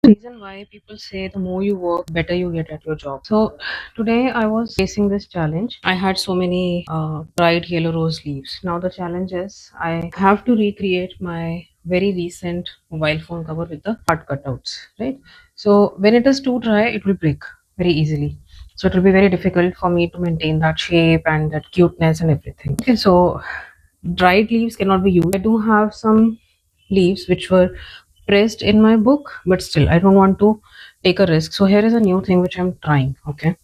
Reason why people say the more you work, better you get at your job. So today I was facing this challenge. I had so many bright yellow rose leaves. Now the challenge is I have to recreate my very recent mobile phone cover with the hard cutouts, right? So when it is too dry, it will break very easily. So it will be very difficult for me to maintain that shape and that cuteness and everything. Okay, so dried leaves cannot be used. I do have some leaves which were pressed in my book, but still I don't want to take a risk. So here is a new thing which I'm trying. Okay,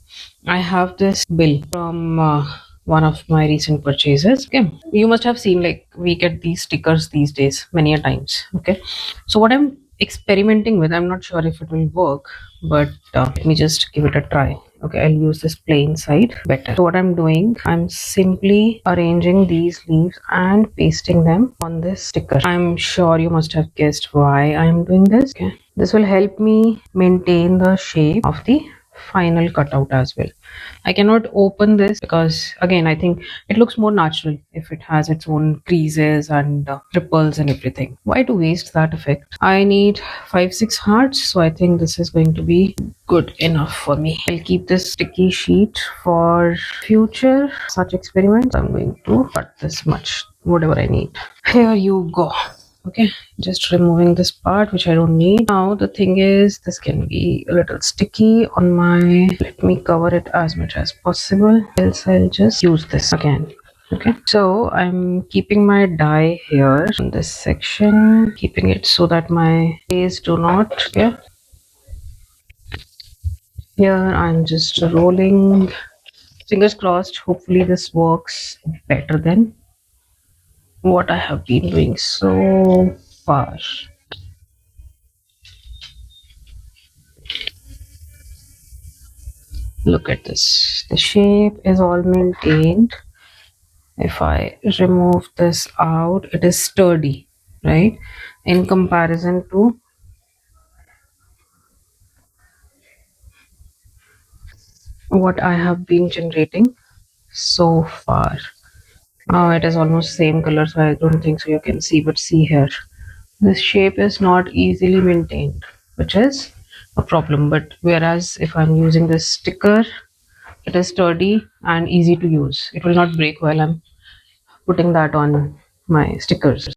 I have this bill from one of my recent purchases. Okay, you must have seen, like, we get these stickers these days many a times. Okay, so what I'm experimenting with, I'm not sure if it will work, but let me just give it a try. Okay, I'll use this plain side better. So what I'm doing, I'm simply arranging these leaves and pasting them on this sticker. I'm sure you must have guessed why I'm doing this. Okay, this will help me maintain the shape of the final cutout as well. I cannot open this because, again, I think it looks more natural if it has its own creases and ripples and everything. Why to waste that effect? I need 5-6 hearts, so I think this is going to be good enough for me. I'll keep this sticky sheet for future such experiments. I'm going to cut this much, whatever I need. Here you go. Okay, just removing this part which I don't need. Now the thing is, this can be a little sticky on my, let me cover it as much as possible, else I'll just use this again. Okay, so I'm keeping my die here in this section, keeping it so that my rays do not get. Here I'm just rolling, fingers crossed, hopefully this works better than what I have been doing so far. Look at this, the shape is all maintained. If I remove this out, it is sturdy, right, in comparison to what I have been generating so far. Now it is almost same color, so I don't think so you can see, but see here, this shape is not easily maintained, which is a problem. But whereas if I'm using this sticker, it is sturdy and easy to use. It will not break while I'm putting that on my stickers.